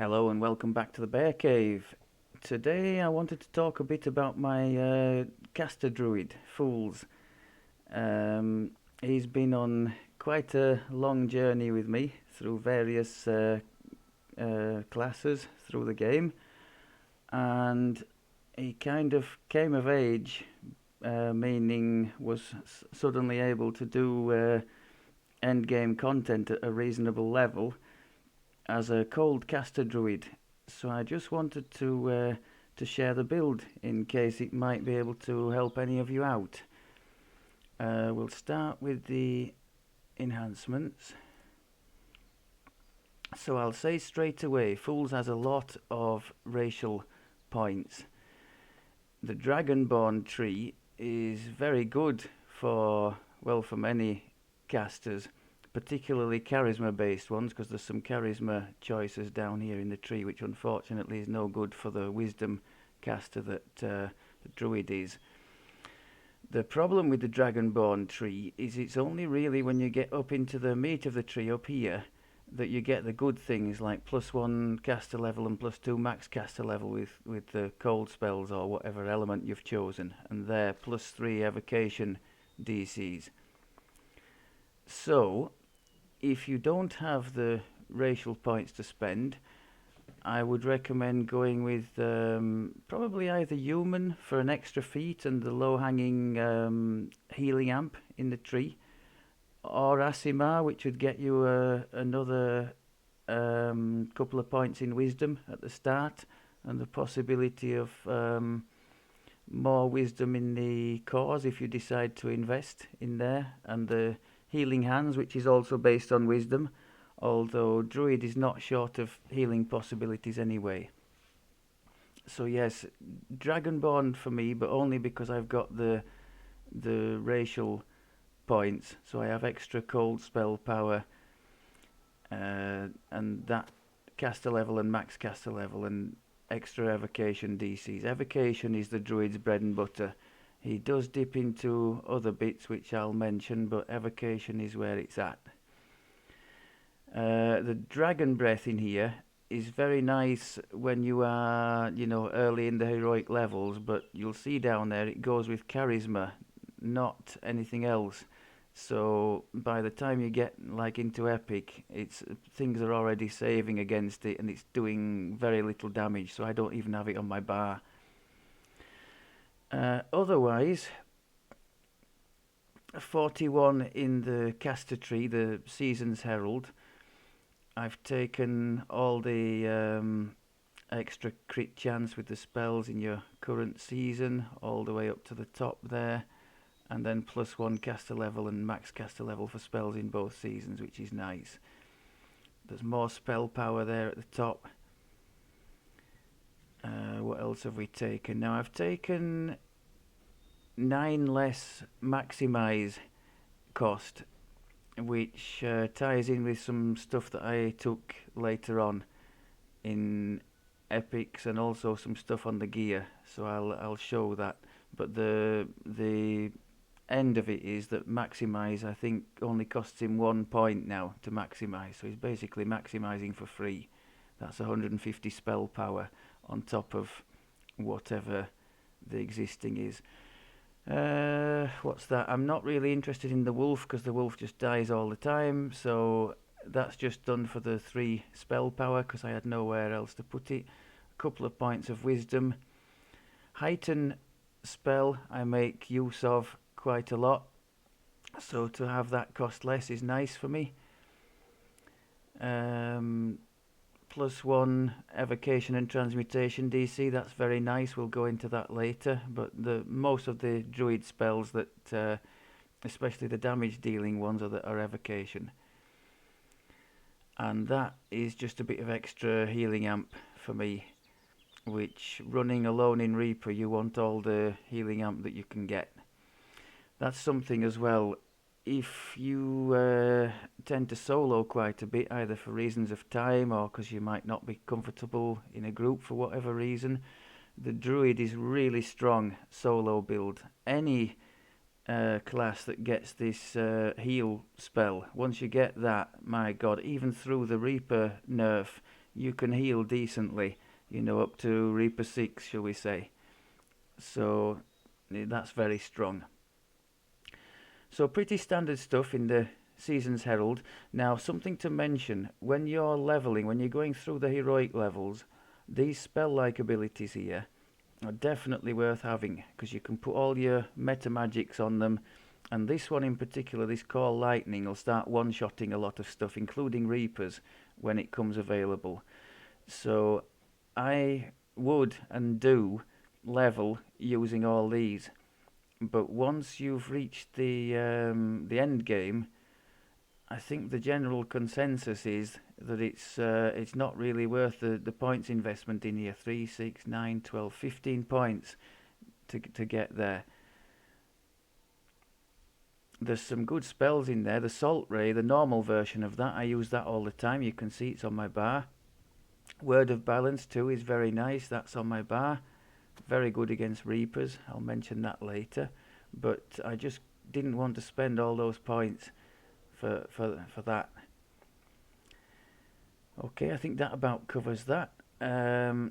Hello and welcome back to the Bear Cave. Today I wanted to talk a bit about my caster druid, Fools. He's been on quite a long journey with me through various classes through the game, and he kind of came of age, meaning was suddenly able to do end game content at a reasonable level as a cold caster druid. So I just wanted to share the build in case it might be able to help any of you out. We'll start with the enhancements. So I'll say straight away, Fools has a lot of racial points. The Dragonborn tree is very good for many casters, particularly charisma based ones, because there's some charisma choices down here in the tree which unfortunately is no good for the wisdom caster that the druid is. The problem with the Dragonborn tree is it's only really when you get up into the meat of the tree up here that you get the good things like +1 caster level and +2 max caster level with the cold spells or whatever element you've chosen, and they're +3 evocation DCs. So if you don't have the racial points to spend, I would recommend going with probably either human for an extra feat and the low-hanging healing amp in the tree, or Asimar, which would get you another couple of points in wisdom at the start, and the possibility of more wisdom in the cause if you decide to invest in there, and the healing hands, which is also based on wisdom, although druid is not short of healing possibilities anyway. So yes, Dragonborn for me, but only because I've got the racial points. So I have extra cold spell power, and that caster level and max caster level, and extra evocation DCs. Evocation is the druid's bread and butter. He does dip into other bits which I'll mention, but evocation is where it's at. The dragon breath in here is very nice when you are, early in the heroic levels, but you'll see down there it goes with charisma, not anything else. So by the time you get like into epic, things are already saving against it, and it's doing very little damage. So I don't even have it on my bar. Otherwise, 41 in the caster tree, the Season's Herald. I've taken all the extra crit chance with the spells in your current season all the way up to the top there, and then +1 caster level and max caster level for spells in both seasons, which is nice. There's more spell power there at the top. What else have we taken? Now I've taken 9 less maximize cost, which ties in with some stuff that I took later on in epics, and also some stuff on the gear. So I'll show that. But the end of it is that maximize, I think, only costs him 1 point now to maximize. So he's basically maximizing for free. That's 150 spell power on top of whatever the existing is. What's that? I'm not really interested in the wolf because the wolf just dies all the time. So that's just done for the 3 spell power because I had nowhere else to put it. A couple of points of wisdom. Heighten spell I make use of quite a lot. So to have that cost less is nice for me. +1 evocation and transmutation DC, that's very nice. We'll go into that later, but most of the druid spells that especially the damage dealing ones are evocation, and that is just a bit of extra healing amp for me, which running alone in Reaper, you want all the healing amp that you can get. That's something as well. If you tend to solo quite a bit, either for reasons of time or because you might not be comfortable in a group for whatever reason, the druid is really strong solo build. Any class that gets this heal spell, once you get that, my god, even through the Reaper nerf, you can heal decently, you know, up to Reaper 6, shall we say. So that's very strong. So pretty standard stuff in the Season's Herald. Now, something to mention, when you're leveling, when you're going through the heroic levels, these spell-like abilities here are definitely worth having, because you can put all your meta magics on them, and this one in particular, this Core Lightning, will start one-shotting a lot of stuff, including Reapers, when it comes available. So I would and do level using all these, but once you've reached the end game, I think the general consensus is that it's not really worth the points investment in here. 3, 6, 9, 12, 15 points to get there. There's some good spells in there. The Salt Ray, the normal version of that, I use that all the time. You can see it's on my bar. Word of Balance too is very nice. That's on my bar. Very good against Reapers. I'll mention that later. But I just didn't want to spend all those points for that. Okay, I think that about covers that. The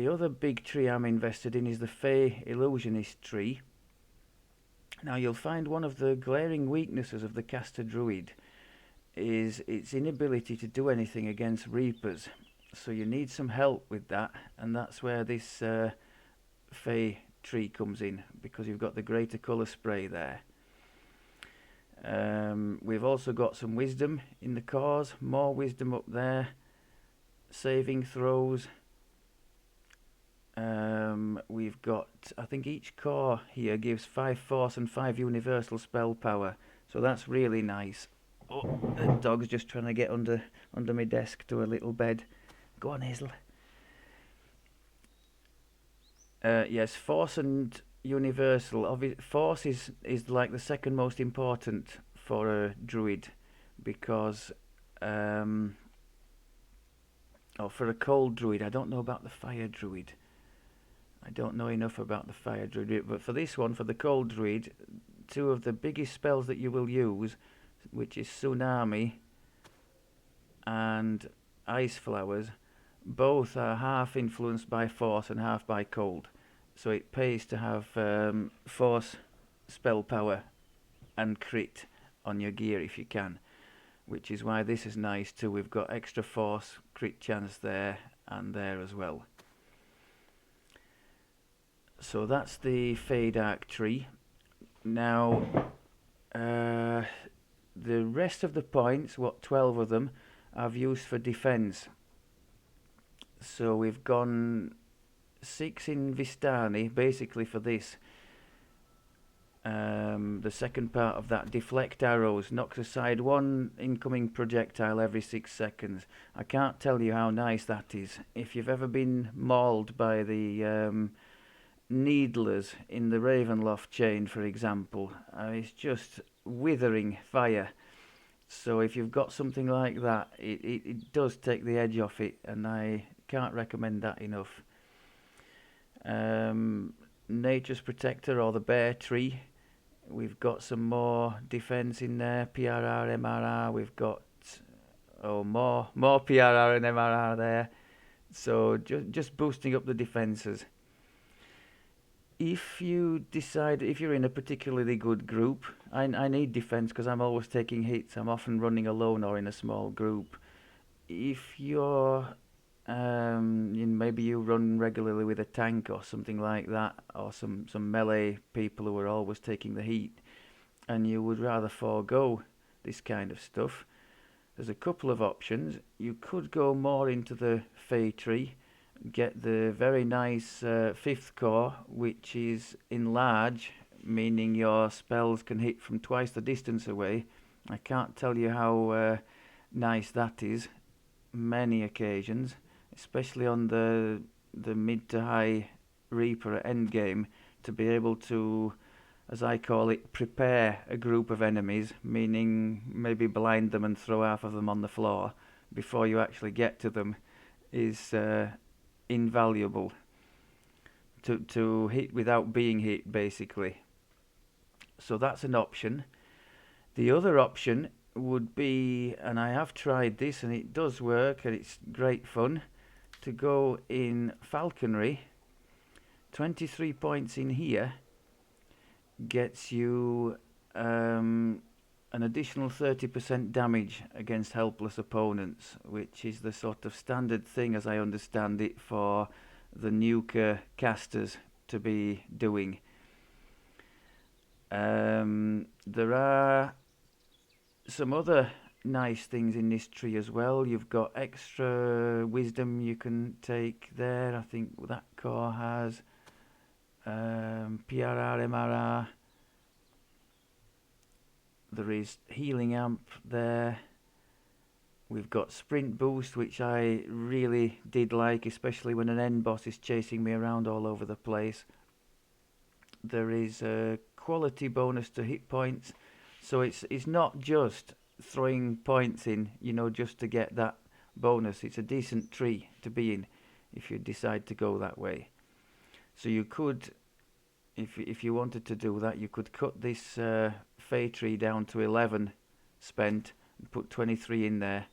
other big tree I'm invested in is the Fey Illusionist tree. Now, you'll find one of the glaring weaknesses of the caster Druid is its inability to do anything against Reapers. So you need some help with that, and that's where this Fey tree comes in, because you've got the Greater Colour Spray there. We've also got some wisdom in the cores, more wisdom up there, saving throws. We've got, I think each core here gives 5 force and 5 universal spell power, so that's really nice. Oh, the dog's just trying to get under my desk to a little bed. Go on, Hazel. Yes, force and universal. Force is like the second most important for a druid, because for a cold druid, I don't know about the fire druid. I don't know enough about the fire druid, but for this one, for the cold druid, 2 of the biggest spells that you will use, which is Tsunami and Ice Flowers, both are half influenced by force and half by cold. So it pays to have force, spell power and crit on your gear if you can, which is why this is nice too. We've got extra force, crit chance there and there as well. So that's the Fey Dark tree. Now, the rest of the points, 12 of them, I've used for defense. So we've gone 6 in Vistani, basically for this. The second part of that, deflect arrows, knocks aside 1 incoming projectile every 6 seconds. I can't tell you how nice that is. If you've ever been mauled by the needlers in the Ravenloft chain, for example, it's just withering fire. So if you've got something like that, it does take the edge off it, and I can't recommend that enough. Nature's Protector, or the Bear Tree, we've got some more defense in there, PRR, MRR, we've got more PRR and MRR there, so just boosting up the defenses. If you decide, if you're in a particularly good group, I need defense because I'm always taking hits. I'm often running alone or in a small group. If you're, maybe you run regularly with a tank or something like that, or some melee people who are always taking the heat, and you would rather forego this kind of stuff, there's a couple of options. You could go more into the Fey tree, get the very nice 5th core, which is enlarge, meaning your spells can hit from twice the distance away. I can't tell you how nice that is. Many occasions, especially on the mid to high Reaper at endgame, to be able to, as I call it, prepare a group of enemies, meaning maybe blind them and throw half of them on the floor before you actually get to them, is invaluable. To hit without being hit, basically. So that's an option. The other option, would be, and I have tried this and it does work and it's great fun, to go in falconry. 23 points in here gets you an additional 30% damage against helpless opponents, which is the sort of standard thing, as I understand it, for the nuker casters to be doing. There are some other nice things in this tree as well. You've got extra wisdom you can take there. I think that core has PRR, MRR. There is healing amp there. We've got sprint boost, which I really did like, especially when an end boss is chasing me around all over the place. There is a quality bonus to hit points, so it's not just throwing points in, you know, just to get that bonus. It's a decent tree to be in if you decide to go that way. So you could, if you wanted to do that, you could cut this Fey tree down to 11 spent and put 23 in there.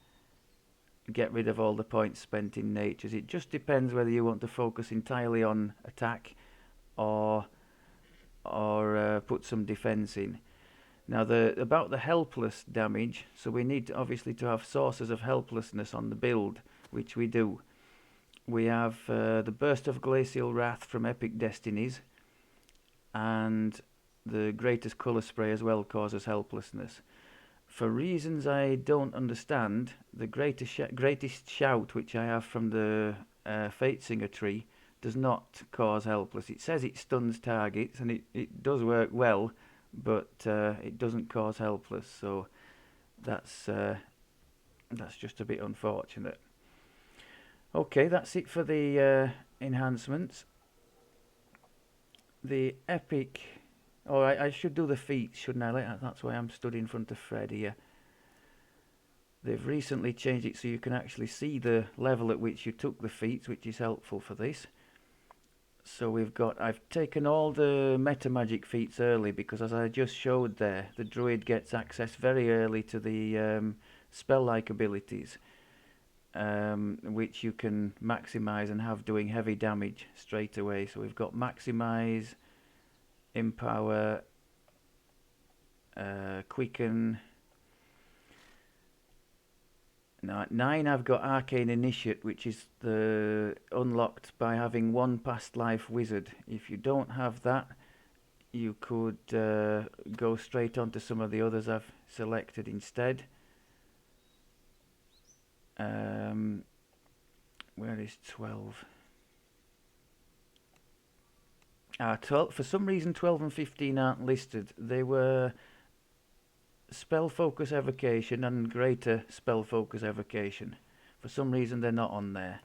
Get rid of all the points spent in natures. It just depends whether you want to focus entirely on attack or put some defense in. Now, about the helpless damage, so we need obviously to have sources of helplessness on the build, which we do. We have the Burst of Glacial Wrath from Epic Destinies, and the Greatest Colour Spray as well causes helplessness. For reasons I don't understand, the Greatest Shout, which I have from the Fate Singer tree, does not cause helpless. It says it stuns targets, and it does work well, but it doesn't cause helpless, so that's just a bit unfortunate. Okay, that's it for the enhancements. The epic... Oh, I should do the feats, shouldn't I? That's why I'm stood in front of Fred here. They've recently changed it so you can actually see the level at which you took the feats, which is helpful for this. So I've taken all the meta magic feats early because, as I just showed there, the Druid gets access very early to the spell-like abilities, which you can maximize and have doing heavy damage straight away. So we've got maximize, empower, quicken. Now at 9 I've got Arcane Initiate, which is unlocked by having one past life wizard. If you don't have that, you could go straight on to some of the others I've selected instead. Where is 12? 12. For some reason 12 and 15 aren't listed. They were Spell Focus Evocation and Greater Spell Focus Evocation. For some reason they're not on there.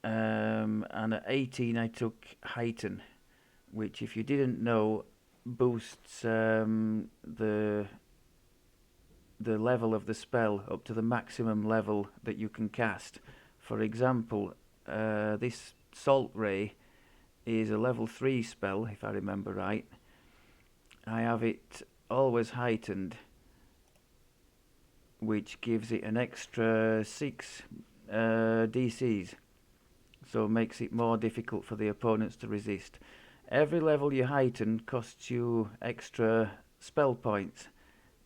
And at 18 I took Heighten, which, if you didn't know, boosts the level of the spell up to the maximum level that you can cast. For example, this Salt Ray is a level 3 spell, if I remember right. I have it always heightened, which gives it an extra 6 DCs, so makes it more difficult for the opponents to resist. Every level you heighten costs you extra spell points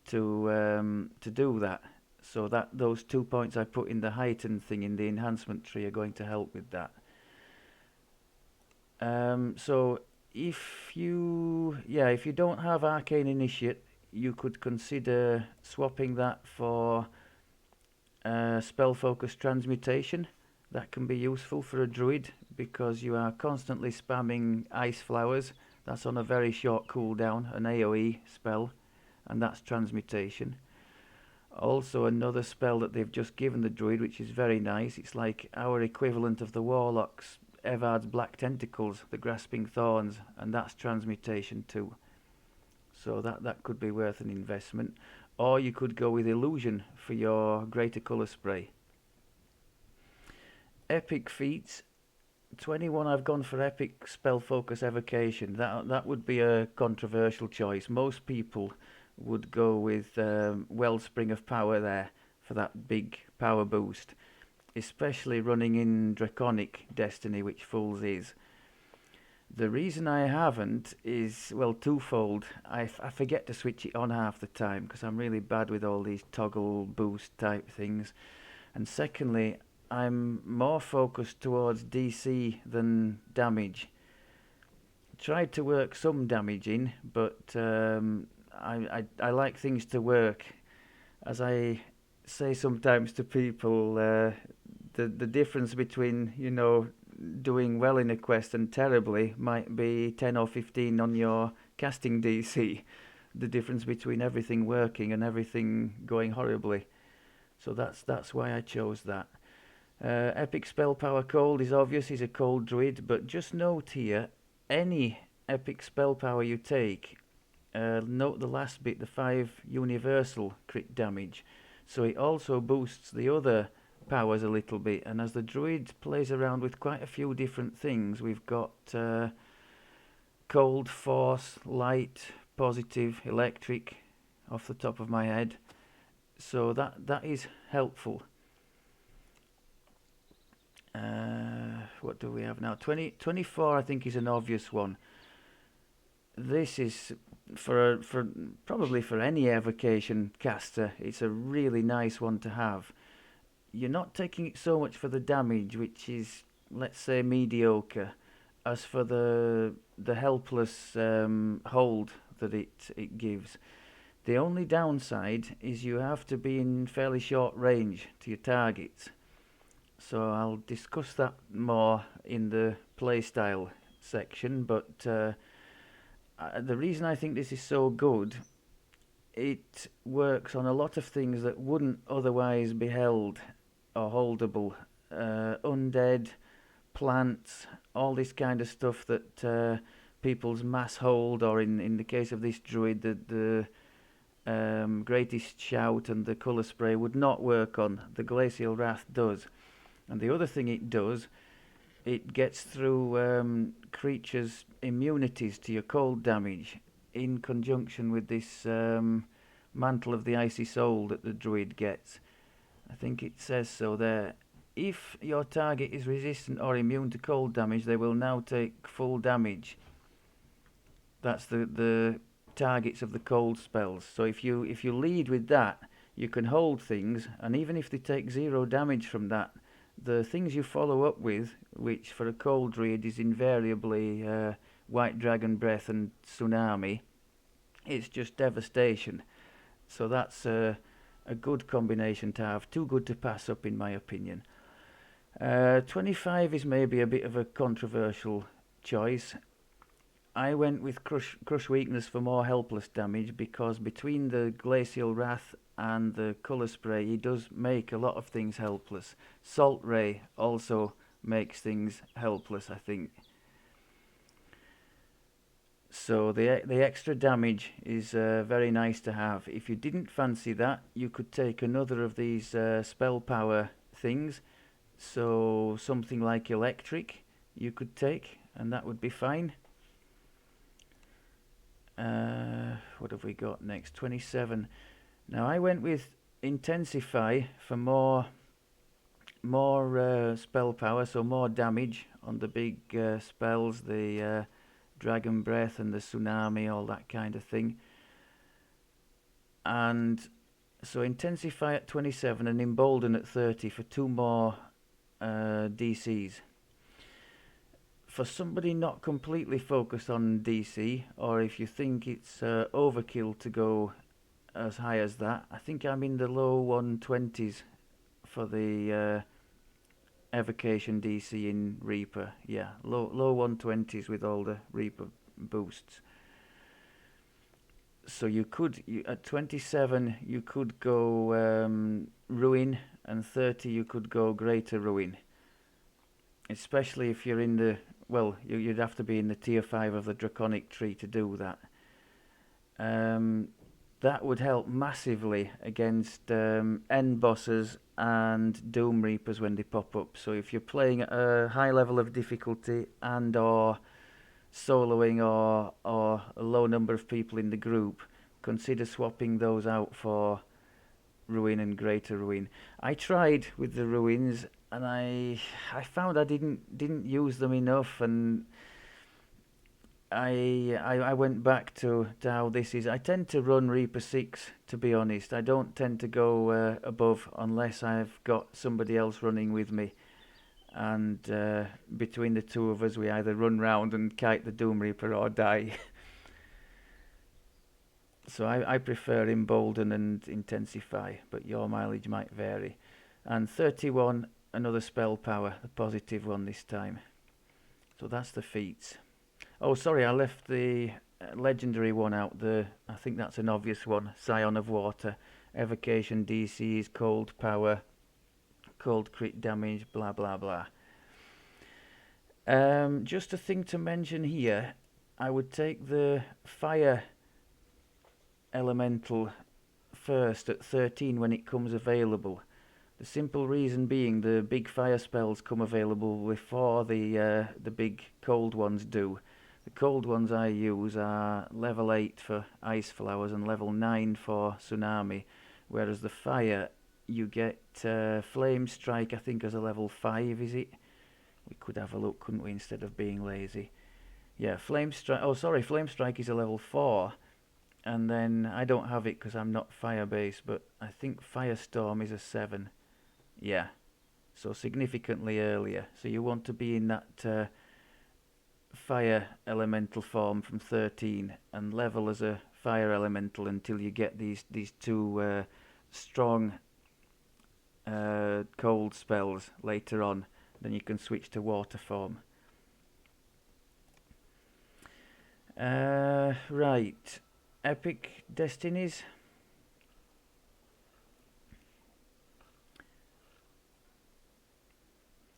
to do that, so that those 2 points I put in the heighten thing in the enhancement tree are going to help with that. So if you don't have Arcane Initiate, you could consider swapping that for Spell Focus Transmutation. That can be useful for a Druid because you are constantly spamming Ice Flowers. That's on a very short cooldown, an AoE spell, and that's Transmutation. Also another spell that they've just given the Druid, which is very nice. It's like our equivalent of the Warlock's Evard's Black Tentacles, the Grasping Thorns, and that's Transmutation too. So that could be worth an investment. Or you could go with Illusion for your Greater Colour Spray. Epic feats. 21 I've gone for Epic Spell Focus Evocation. That would be a controversial choice. Most people would go with Wellspring of Power there for that big power boost, especially running in Draconic Destiny, which Fools is. The reason I haven't is, well, twofold. I forget to switch it on half the time because I'm really bad with all these toggle boost type things. And secondly, I'm more focused towards DC than damage. Tried to work some damage in, but I like things to work. As I say sometimes to people, the difference between, doing well in a quest and terribly might be 10 or 15 on your casting DC. The difference between everything working and everything going horribly. So that's why I chose that. Epic Spellpower Cold is obvious, he's a cold druid, but just note here, any epic spellpower you take, note the last bit, the 5 universal crit damage. So it also boosts the other powers a little bit, and as the druid plays around with quite a few different things, we've got cold, force, light, positive, electric off the top of my head, so that is helpful. What do we have now? 24 I think is an obvious one. This is for probably for any evocation caster, it's a really nice one to have. You're not taking it so much for the damage, which is, let's say, mediocre, as for the helpless hold that it gives. The only downside is you have to be in fairly short range to your targets. So I'll discuss that more in the playstyle section, but the reason I think this is so good, it works on a lot of things that wouldn't otherwise be held or holdable. Undead, plants, all this kind of stuff that people's mass hold, or in the case of this druid, the Greatest Shout and the Colour Spray would not work on. The Glacial Wrath does. And the other thing it does, it gets through creatures' immunities to your cold damage in conjunction with this Mantle of the Icy Soul that the druid gets. I think it says so there. If your target is resistant or immune to cold damage, they will now take full damage. That's the targets of the cold spells. So if you lead with that, you can hold things, and even if they take 0 damage from that, the things you follow up with, which for a cold druid is invariably White Dragon Breath and Tsunami, it's just devastation. So that's a good combination to have. Too good to pass up, in my opinion. 25 is maybe a bit of a controversial choice. I went with Crush Weakness for more helpless damage, because between the Glacial Wrath and the Colour Spray, he does make a lot of things helpless. Salt Ray also makes things helpless, I think. So the extra damage is very nice to have. If you didn't fancy that, you could take another of these spell power things. So something like Electric you could take, and that would be fine. What have we got next? 27. Now I went with Intensify for more spell power, so more damage on the big spells, the Dragon Breath and the Tsunami, all that kind of thing. And so Intensify at 27 and Embolden at 30 for 2 more DCs. For somebody not completely focused on DC, or if you think it's overkill to go as high as that, I think I'm in the low 120s for the Evocation DC in Reaper. Yeah, low 120s with all the Reaper boosts. So you could, at 27 you could go Ruin, and 30 you could go Greater Ruin. Especially if you're in the, well, you'd have to be in the tier 5 of the Draconic tree to do that. That would help massively against end bosses and Doom Reapers when they pop up. So if you're playing at a high level of difficulty and or soloing or a low number of people in the group, consider swapping those out for Ruin and Greater Ruin. I tried with the Ruins, and I found I didn't use them enough, and I went back to how this is. I tend to run Reaper 6, to be honest. I don't tend to go above unless I've got somebody else running with me. And between the two of us, we either run round and kite the Doom Reaper or die. So I prefer Embolden and Intensify, but your mileage might vary. And 31, another Spellpower, the positive one this time. So that's the feats. Oh, sorry, I left the legendary one out. I think that's an obvious one. Scion of Water. Evocation DC is cold power, cold crit damage, blah blah blah. Just a thing to mention here, I would take the fire elemental first at 13 when it comes available. The simple reason being the big fire spells come available before the big cold ones do. The cold ones I use are level 8 for Ice Flowers and level 9 for Tsunami, whereas the fire you get Flame Strike, I think, as a level 5, is it? We could have a look, couldn't we, instead of being lazy. Yeah, Flame Strike, oh sorry, Flame Strike is a level 4, and then I don't have it because I'm not fire based, but I think Firestorm is a 7. Yeah, so significantly earlier. So you want to be in that fire elemental form from 13 and level as a fire elemental until you get these two strong cold spells later on. Then you can switch to water form. Right, Epic Destinies.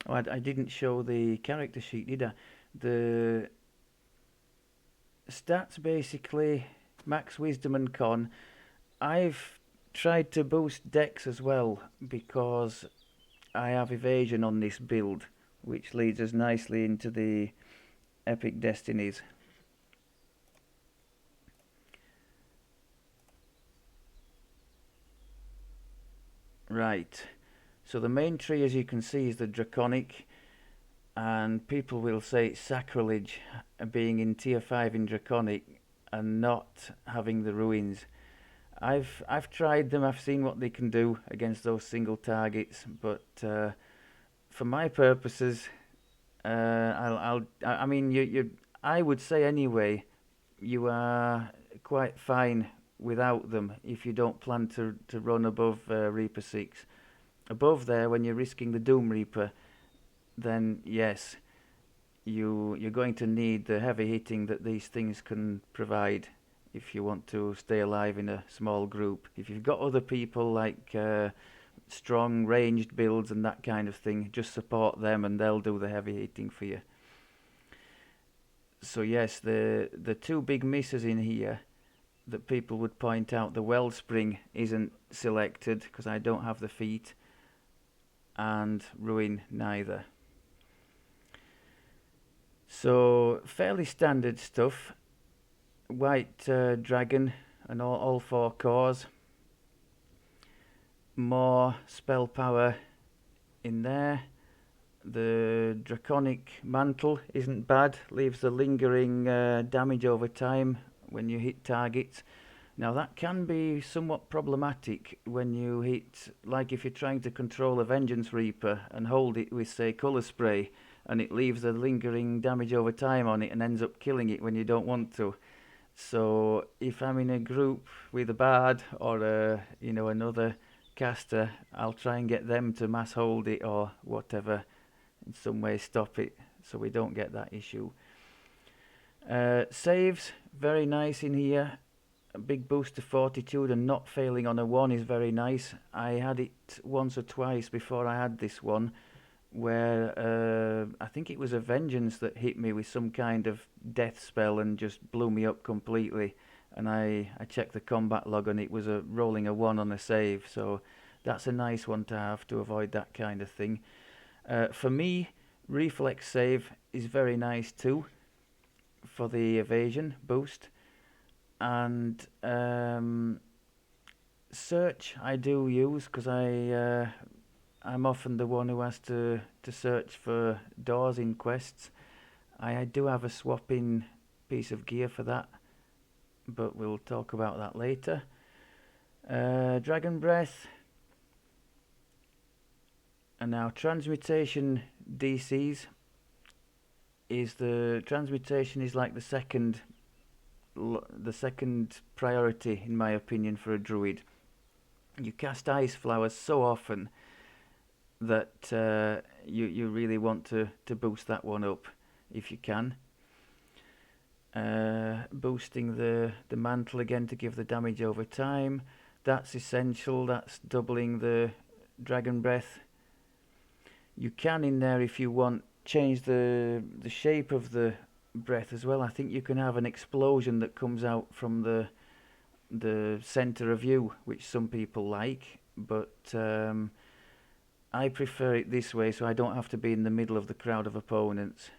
Oh, I didn't show the character sheet, did I? The stats basically max wisdom and con. I've tried to boost dex as well because I have evasion on this build, which leads us nicely into the Epic Destinies. Right, so the main tree, as you can see, is the Draconic, and people will say it's sacrilege being in tier 5 in Draconic and not having the Ruins. I've tried them, I've seen what they can do against those single targets, but for my purposes, I mean, I would say anyway, you are quite fine without them if you don't plan to run above Reaper 6. Above there, when you're risking the Doom Reaper, then yes, you're going to need the heavy hitting that these things can provide if you want to stay alive in a small group. If you've got other people like strong ranged builds and that kind of thing, just support them and they'll do the heavy hitting for you. So yes, the two big misses in here that people would point out, the Wellspring isn't selected because I don't have the feat, and Ruin neither. So fairly standard stuff. White Dragon and all 4 cores. More spell power in there. The Draconic Mantle isn't bad, leaves the lingering damage over time when you hit targets. Now that can be somewhat problematic when you hit, like if you're trying to control a Vengeance Reaper and hold it with, say, Colour Spray, and it leaves a lingering damage over time on it and ends up killing it when you don't want to. So if I'm in a group with a Bard or another caster, I'll try and get them to mass hold it or whatever, in some way stop it so we don't get that issue. Saves, very nice in here. A big boost to fortitude and not failing on a 1 is very nice. I had it once or twice before I had this one, where I think it was a Vengeance that hit me with some kind of death spell and just blew me up completely. And I checked the combat log and it was rolling a 1 on a save, so that's a nice one to have to avoid that kind of thing. For me, Reflex Save is very nice too for the evasion boost. And search I do use, because I'm often the one who has to search for doors in quests. I do have a swap-in piece of gear for that, but we'll talk about that later. Dragon Breath. And now transmutation DCs transmutation is like the second priority in my opinion for a druid. You cast ice flowers so often that you really want to boost that one up if you can. Boosting the mantle again to give the damage over time. That's essential. That's doubling the dragon breath. You can in there, if you want, change the shape of the breath as well. I think you can have an explosion that comes out from the center of you, which some people like, but I prefer it this way so I don't have to be in the middle of the crowd of opponents.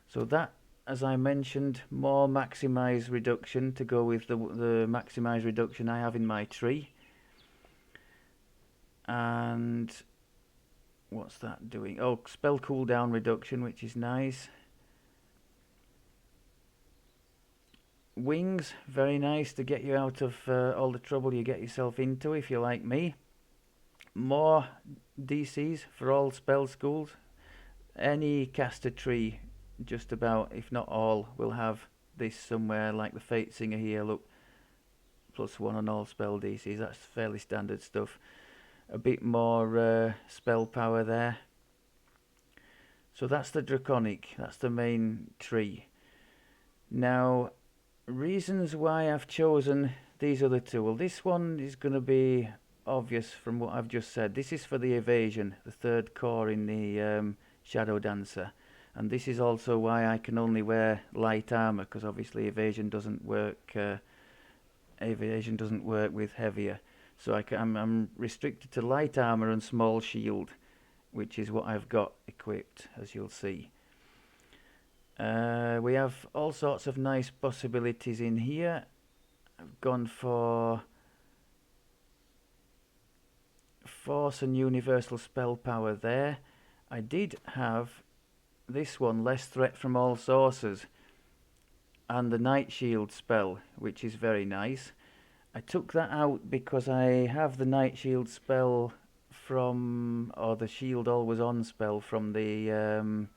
So that, as I mentioned, more maximize reduction to go with the maximize reduction I have in my tree. And what's that doing? Oh, spell cooldown reduction, which is nice. Wings, very nice to get you out of all the trouble you get yourself into if you're like me. More DCs for all spell schools. Any caster tree, just about, if not all, will have this somewhere, like the Fate Singer here, look, +1 on all spell DCs, that's fairly standard stuff. A bit more spell power there. So that's the Draconic, that's the main tree. Now, reasons why I've chosen these other two. Well, this one is going to be obvious from what I've just said. This is for the evasion, the third core in the Shadow Dancer. And this is also why I can only wear light armor, because obviously evasion doesn't work with heavier. So I'm restricted to light armor and small shield, which is what I've got equipped, as you'll see. We have all sorts of nice possibilities in here. I've gone for Force and Universal Spell Power there. I did have this one, Less Threat from All Sources, and the Night Shield spell, which is very nice. I took that out because I have the Night Shield spell from, or the Shield Always On spell from the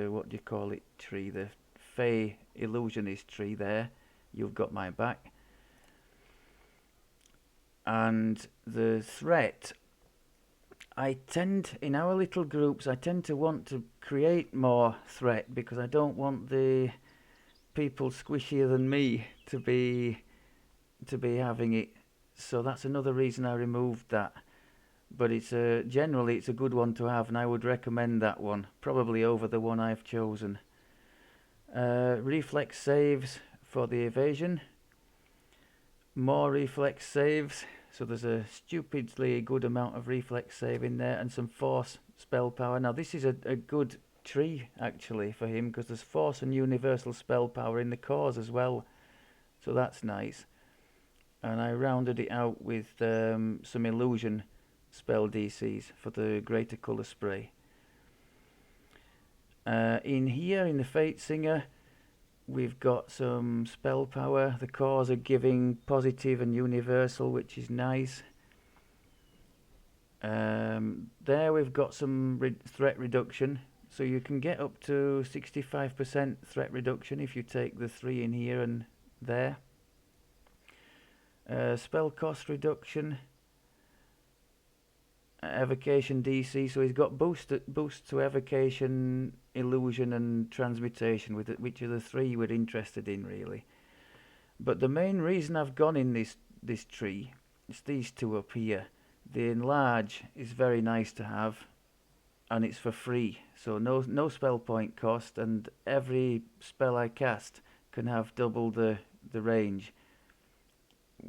what do you call it tree, the Fey Illusionist tree there. You've got my back. And the threat, I tend, in our little groups, I tend to want to create more threat because I don't want the people squishier than me to be having it. So that's another reason I removed that. But it's generally it's a good one to have, and I would recommend that one, probably over the one I've chosen. Reflex saves for the evasion. More reflex saves, so there's a stupidly good amount of reflex save in there, and some force spell power. Now this is a good tree actually for him, because there's force and universal spell power in the cores as well, so that's nice. And I rounded it out with some illusion spell DCs for the greater colour spray. In here, in the Fate Singer, we've got some spell power. The cores are giving positive and universal, which is nice. There we've got some threat reduction, so you can get up to 65% threat reduction if you take the 3 in here and there. Spell cost reduction. Evocation DC, so he's got boost to Evocation, Illusion and Transmutation, which are the 3 we're interested in really. But the main reason I've gone in this tree is these 2 up here. The enlarge is very nice to have, and it's for free, so no spell point cost, and every spell I cast can have double the range,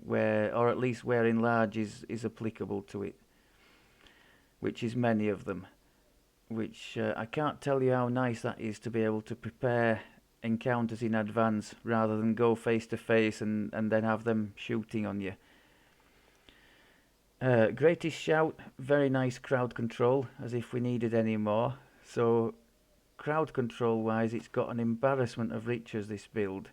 or at least where enlarge is applicable to it, which is many of them, which I can't tell you how nice that is to be able to prepare encounters in advance rather than go face to face and then have them shooting on you. Greatest Shout, very nice crowd control, as if we needed any more. So crowd control wise, it's got an embarrassment of riches, this build.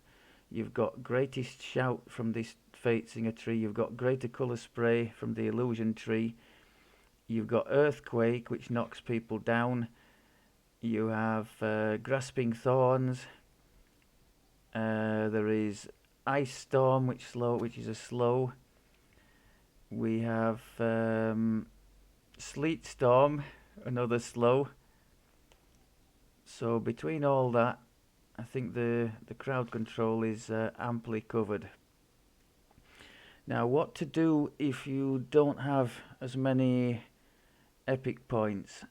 You've got Greatest Shout from this Fatesinger tree, you've got Greater Colour Spray from the Illusion tree, you've got Earthquake, which knocks people down, you have Grasping Thorns, there is Ice Storm, which is a slow. We have Sleet Storm, another slow. So between all that, I think the crowd control is amply covered. Now, what to do if you don't have as many epic points?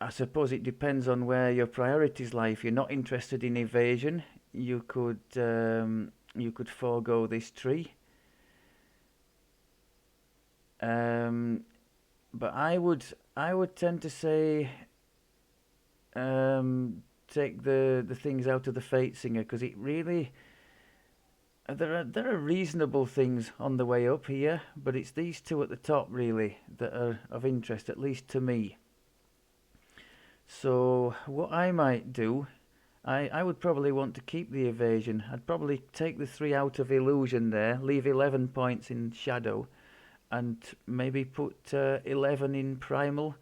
I suppose it depends on where your priorities lie. If you're not interested in evasion, you could forego this tree. But I would tend to say take the things out of the Fatesinger, because it really there are reasonable things on the way up here, but it's these two at the top really that are of interest, at least to me. So what I might do, I would probably want to keep the evasion. I'd probably take the 3 out of illusion there, leave 11 points in shadow, and maybe put 11 in primal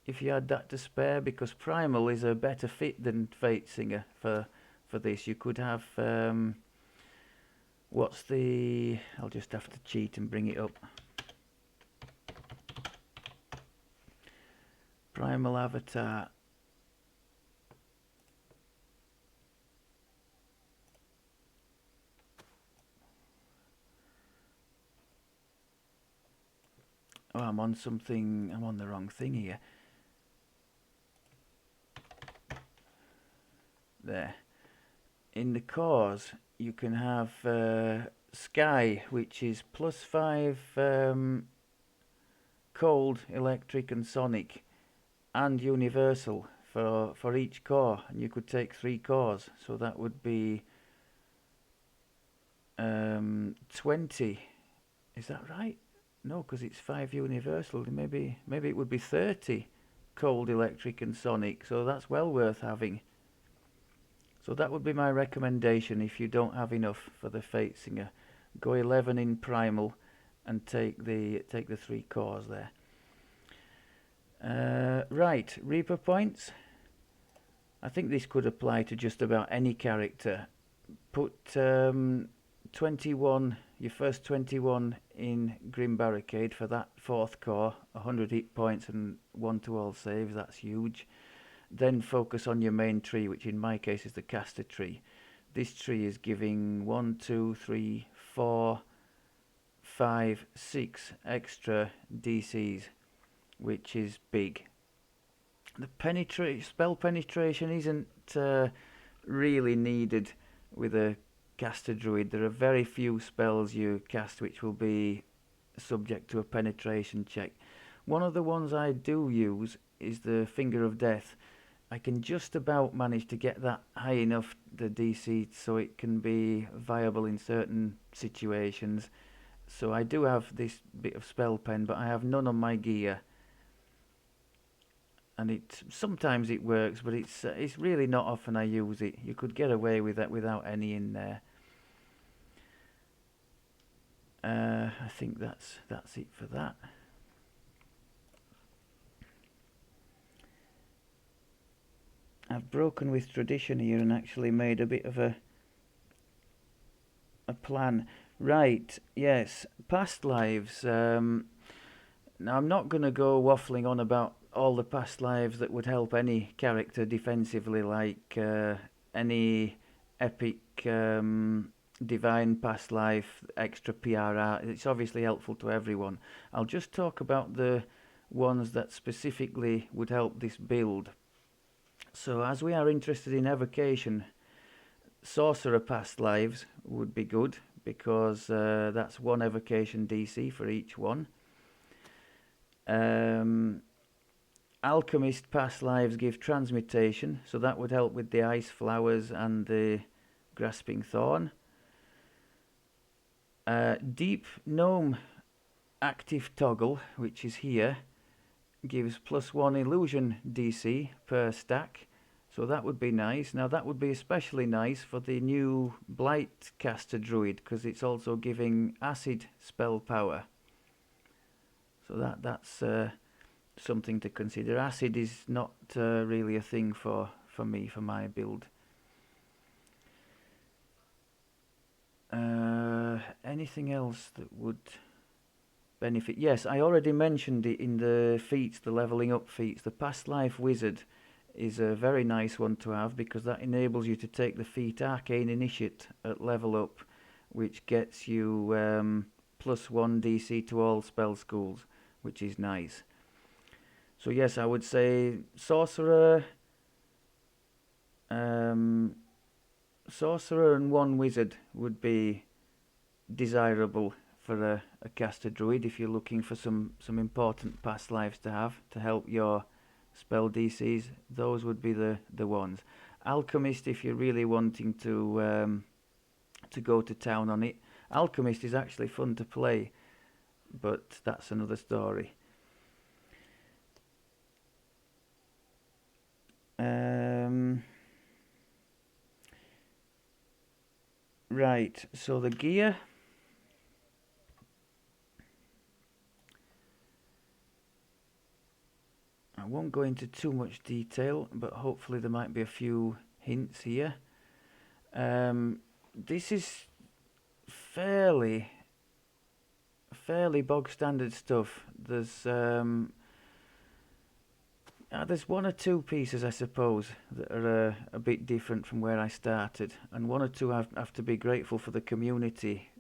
if you had that to spare, because primal is a better fit than Fatesinger for this. You could have I'll just have to cheat and bring it up. Primal avatar. Oh, I'm on the wrong thing here. There. In the cores, you can have Sky, which is +5 cold, electric and sonic, and universal for each core, and you could take 3 cores, so that would be 20. Is that right? No, because it's 5 universal. Maybe it would be 30 cold, electric and sonic, so that's well worth having. So that would be my recommendation if you don't have enough for the Fatesinger. Go 11 in primal and take the 3 cores there. Right, Reaper points. I think this could apply to just about any character. Put 21, your first 21 in Grim Barricade for that 4th core, 100 hit points and 1 to all saves, that's huge. Then focus on your main tree, which in my case is the caster tree. This tree is giving 1, 2, 3, 4, 5, 6 extra DCs, which is big. The spell penetration isn't really needed with a caster druid. There are very few spells you cast which will be subject to a penetration check. One of the ones I do use is the Finger of Death. I can just about manage to get that high enough, the DC, so it can be viable in certain situations. So I do have this bit of spell pen, but I have none on my gear. And sometimes it works, but it's really not often I use it. You could get away with that without any in there. I think that's it for that. I've broken with tradition here and actually made a bit of a plan. Right, yes, past lives. Now I'm not going to go waffling on about all the past lives that would help any character defensively, like any epic divine past life, extra PRR. It's obviously helpful to everyone. I'll just talk about the ones that specifically would help this build. So as we are interested in Evocation, Sorcerer past lives would be good, because that's 1 Evocation DC for each one. Alchemist past lives give transmutation, so that would help with the ice flowers and the grasping thorn. Deep gnome active toggle, which is here, gives +1 illusion DC per stack, so that would be nice. Now that would be especially nice for the new blight caster druid, because it's also giving acid spell power, so that's something to consider. Acid is not really a thing for me, for my build. Anything else that would benefit? Yes, I already mentioned it in the feats, the leveling up feats. The past life wizard is a very nice one to have, because that enables you to take the feat arcane initiate at level up, which gets you +1 DC to all spell schools, which is nice. So yes, I would say sorcerer, sorcerer and 1 wizard would be desirable for a caster druid if you're looking for some important past lives to have to help your spell DCs. Those would be the ones. Alchemist, if you're really wanting to go to town on it. Alchemist is actually fun to play, but that's another story. Right, so the gear. I won't go into too much detail, but hopefully there might be a few hints here. This is fairly bog standard stuff. There's 1 or 2 pieces, I suppose, that are a bit different from where I started, and 1 or 2 have to be grateful for the community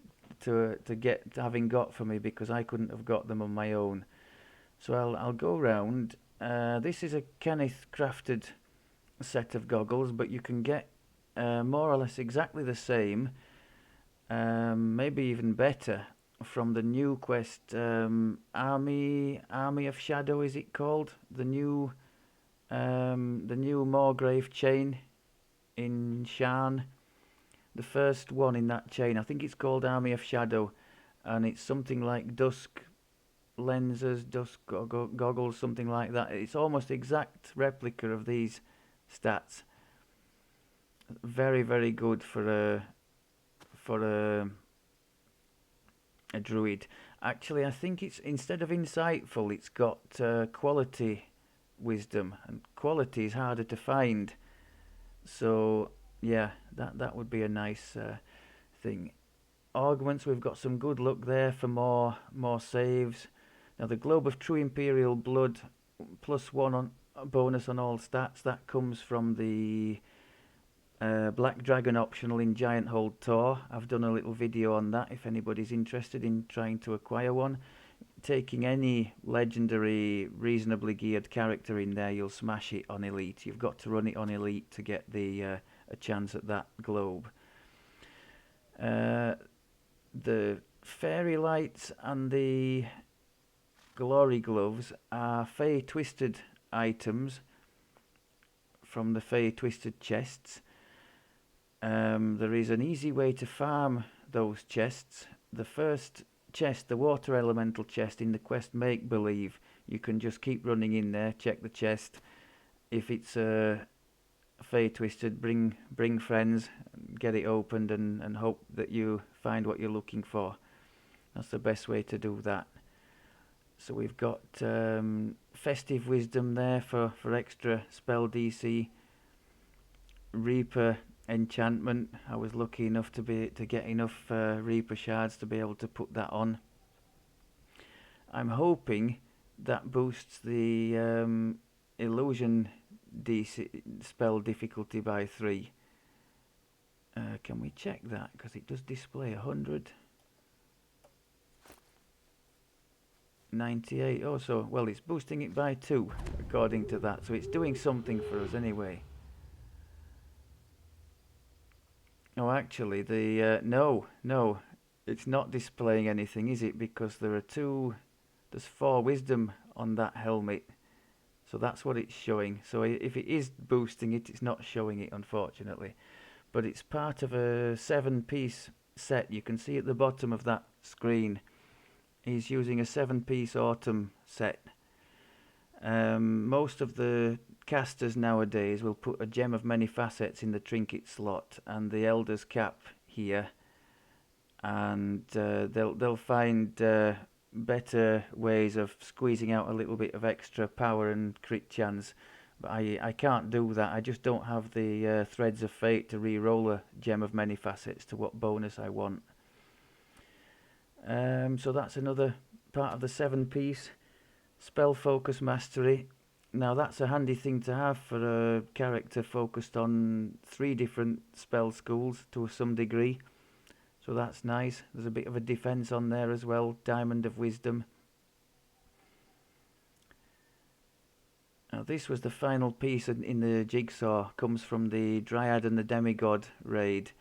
to having got for me, because I couldn't have got them on my own. So I'll go round. This is a Kenneth crafted set of goggles, but you can get more or less exactly the same, maybe even better, from the new quest, Army of Shadow, is it called? The new Morgrave chain in Scion. The first one in that chain, I think it's called Army of Shadow, and it's something like dusk lenses, dusk goggles, something like that. It's almost exact replica of these stats. Very, very good for a druid. Actually, I think it's, instead of insightful, it's got quality wisdom, and quality is harder to find. So yeah, that would be a nice thing. Augments, we've got some good luck there for more saves. Now the Globe of True Imperial Blood, +1 on bonus on all stats. That comes from the Black Dragon optional in Giant Hold Tor. I've done a little video on that if anybody's interested in trying to acquire one. Taking any legendary, reasonably geared character in there, you'll smash it on Elite. You've got to run it on Elite to get the a chance at that globe. The Fairy Lights and the Glory Gloves are Fey Twisted items from the Fey Twisted chests. There is an easy way to farm those chests. The first chest, the Water Elemental chest in the quest Make Believe, you can just keep running in there, check the chest. If it's Fey Twisted, bring friends, get it opened, and hope that you find what you're looking for. That's the best way to do that. So we've got Festive Wisdom there for extra spell DC. Reaper enchantment. I was lucky enough to get enough Reaper shards to be able to put that on. I'm hoping that boosts the illusion DC spell difficulty by 3. Can we check that? Because it does display 100. 98. Oh, so well, it's boosting it by 2 according to that. So it's doing something for us anyway. Oh, actually, the no, it's not displaying anything, is it? Because there's 4 wisdom on that helmet. So that's what it's showing. So if it is boosting it, it's not showing it, unfortunately. But it's part of a 7-piece set. You can see at the bottom of that screen, he's using a 7-piece autumn set. Most of the casters nowadays will put a gem of many facets in the trinket slot and the elder's cap here, and they'll find better ways of squeezing out a little bit of extra power and crit chance. But I can't do that. I just don't have the threads of fate to re-roll a gem of many facets to what bonus I want. So that's another part of the 7-piece. Spell focus mastery. Now that's a handy thing to have for a character focused on 3 different spell schools to some degree. So that's nice. There's a bit of a defense on there as well. Diamond of Wisdom. Now this was the final piece in the jigsaw. Comes from the Dryad and the Demigod raid.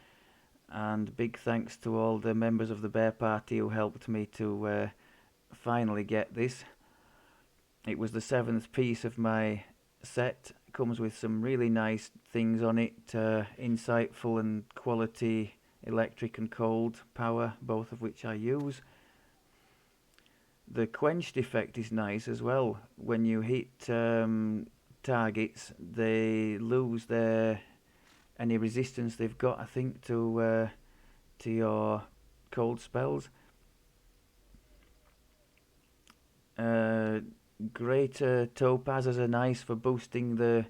And big thanks to all the members of the Bear Party who helped me to finally get this. It was the 7th piece of my set. It comes with some really nice things on it. Insightful and quality electric and cold power, both of which I use. The quenched effect is nice as well. When you hit targets, they lose any resistance they've got, I think, to your cold spells. Greater topazes are nice for boosting the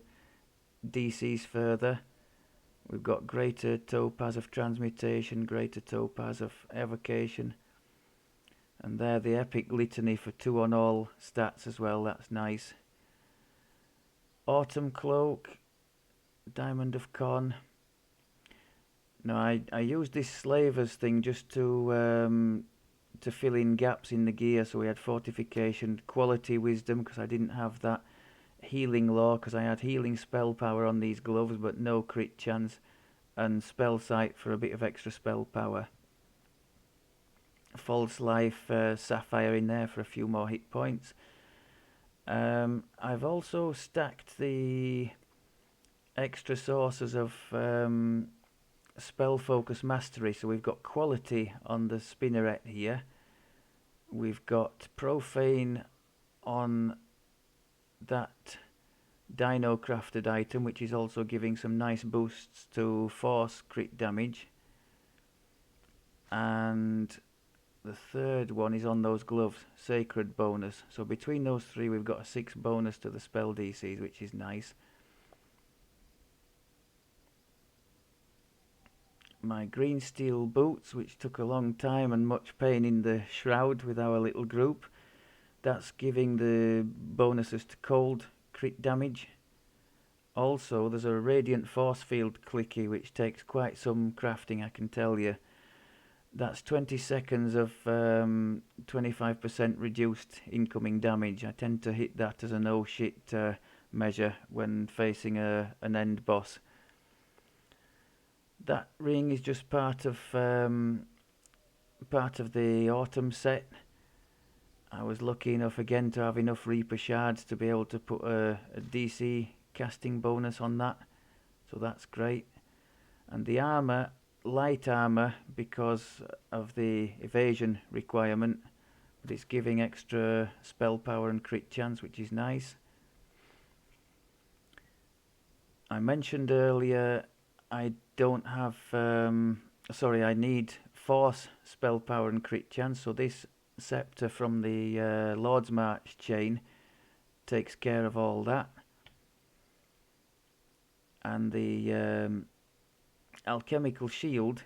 DCs further. We've got greater topaz of transmutation, greater topaz of evocation, and there the epic litany for 2 on all stats as well. That's nice. Autumn cloak, diamond of con. Now I used this slavers thing just to fill in gaps in the gear. So we had fortification, quality wisdom because I didn't have that, healing law because I had healing spell power on these gloves but no crit chance, and spell sight for a bit of extra spell power. False life sapphire in there for a few more hit points. I've also stacked the extra sources of spell focus mastery. So we've got quality on the spinneret here. We've got profane on that dino crafted item, which is also giving some nice boosts to force crit damage. And the third one is on those gloves, sacred bonus. So between those 3 we've got a 6 bonus to the spell DCs, which is nice. My green steel boots, which took a long time and much pain in the shroud with our little group. That's giving the bonuses to cold crit damage. Also, there's a radiant force field clicky, which takes quite some crafting, I can tell you. That's 20 seconds of 25% reduced incoming damage. I tend to hit that as a no shit measure when facing an end boss. That ring is just part of the autumn set. I was lucky enough again to have enough Reaper shards to be able to put a DC casting bonus on that, so that's great. And the armor, light armor because of the evasion requirement, but it's giving extra spell power and crit chance, which is nice. I mentioned earlier I don't have I need force, spell power and crit chance, so this scepter from the Lord's March chain takes care of all that. And the alchemical shield,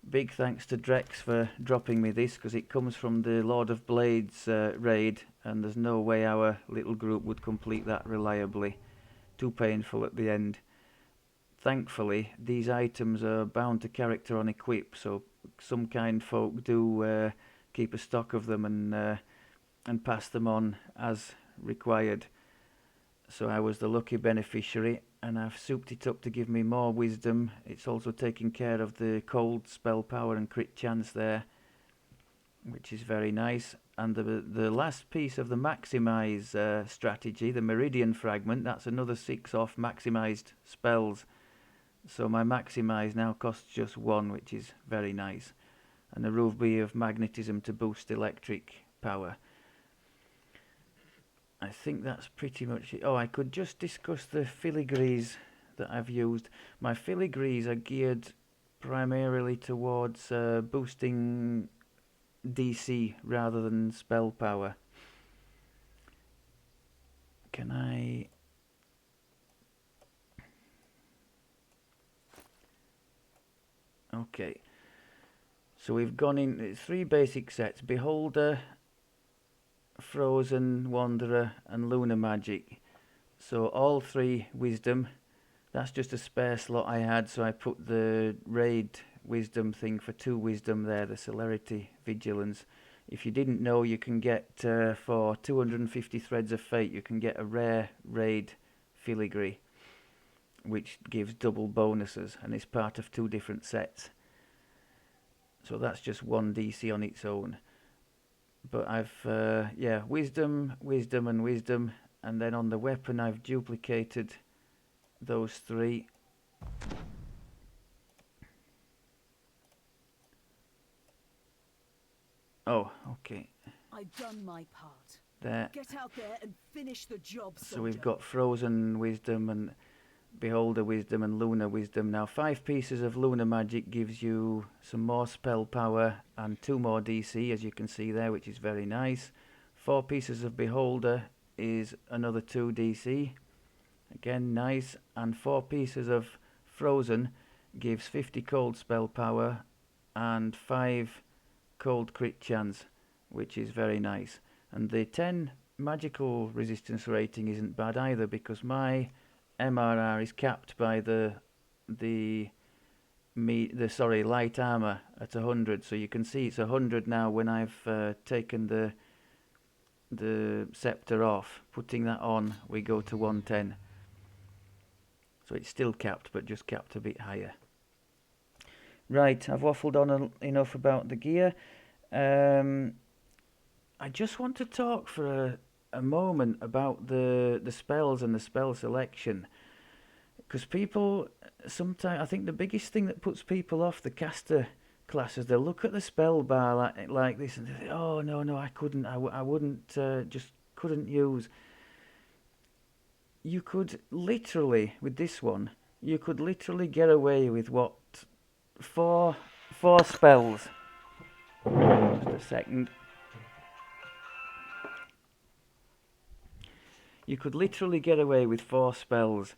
big thanks to Drex for dropping me this, because it comes from the Lord of Blades raid, and there's no way our little group would complete that reliably. Too painful at the end. Thankfully, these items are bound to character on equip, so some kind folk do keep a stock of them and pass them on as required. So I was the lucky beneficiary, and I've souped it up to give me more wisdom. It's also taking care of the cold spell power and crit chance there. which is very nice. And the last piece of the maximise strategy, the Meridian Fragment, that's another 6 off maximised spells. So my maximise now costs just 1, which is very nice. And a Ruby of Magnetism to boost electric power. I think that's pretty much it. Oh, I could just discuss the filigrees that I've used. My filigrees are geared primarily towards boosting DC rather than spell power. Can I... Okay. So we've gone in 3 basic sets: Beholder, Frozen, Wanderer and Lunar Magic. So all 3 Wisdom. That's just a spare slot I had, so I put the Raid Wisdom thing for 2 Wisdom there, the Celerity Vigilance. If you didn't know, you can get, for 250 Threads of Fate, you can get a rare Raid Filigree, which gives double bonuses, and is part of 2 different sets. So that's just 1 DC on its own. But I've, yeah, Wisdom, Wisdom and Wisdom, and then on the weapon I've duplicated those 3. Oh, okay. I've done my part. There. Get out there and finish the job, soldier. So we've got Frozen Wisdom and Beholder Wisdom and Lunar Wisdom. Now 5 pieces of Lunar Magic gives you some more spell power and 2 more DC, as you can see there, which is very nice. 4 pieces of Beholder is another 2 DC. Again, nice. And 4 pieces of Frozen gives 50 cold spell power and 5 cold crit chance, which is very nice. And the 10 magical resistance rating isn't bad either, because my MRR is capped by the light armor at 100. So you can see it's 100 now when I've taken the scepter off. Putting that on, we go to 110. So it's still capped, but just capped a bit higher. Right, I've waffled on enough about the gear. I just want to talk for a moment about the spells and the spell selection. Because people, sometimes, I think the biggest thing that puts people off the caster classes, they'll look at the spell bar like this and they say, oh, no, I couldn't, I wouldn't, just couldn't use. You could literally, with this one, you could literally get away with what, four spells. Just a second. You could literally get away with 4 spells.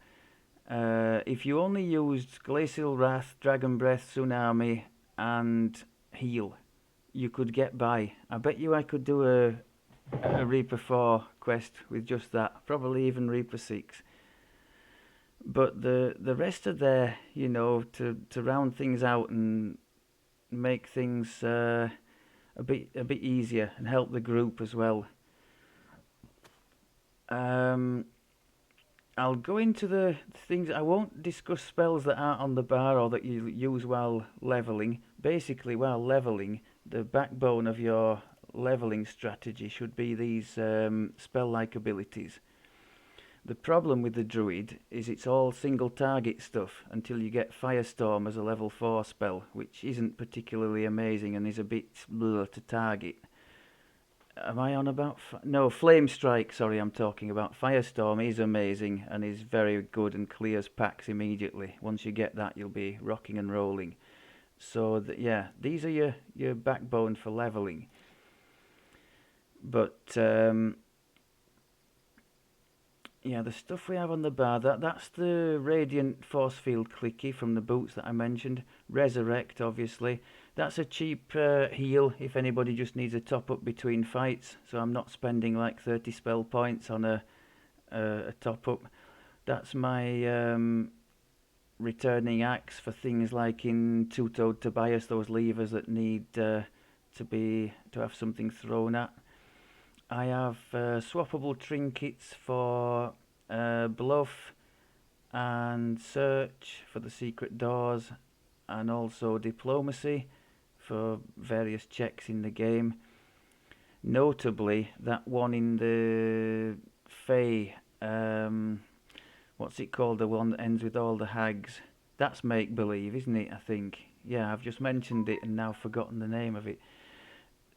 If you only used Glacial Wrath, Dragon Breath, Tsunami, and Heal, you could get by. I bet you I could do a Reaper 4 quest with just that, probably even Reaper 6. But the rest are there, you know, to round things out and make things a bit easier and help the group as well. I'll go into the things. I won't discuss spells that aren't on the bar or that you use while leveling. Basically, while leveling, the backbone of your leveling strategy should be these spell-like abilities. The problem with the Druid is it's all single target stuff until you get Firestorm as a level 4 spell, which isn't particularly amazing and is a bit blur to target. Am I on about... No, Flame Strike, sorry, I'm talking about. Firestorm is amazing and is very good and clears packs immediately. Once you get that, you'll be rocking and rolling. So, yeah, these are your backbone for leveling. But, yeah, the stuff we have on the bar, that's the Radiant Force Field clicky from the boots that I mentioned. Resurrect, obviously. That's a cheap heal if anybody just needs a top up between fights. So I'm not spending like 30 spell points on a top up. That's my returning axe for things like in Two-Toed Tobias, those levers that need to have something thrown at. I have swappable trinkets for Bluff and Search for the secret doors, and also Diplomacy for various checks in the game. Notably, that one in the Fey, what's it called? The one that ends with all the hags. That's make-believe, isn't it, I think? Yeah, I've just mentioned it and now forgotten the name of it.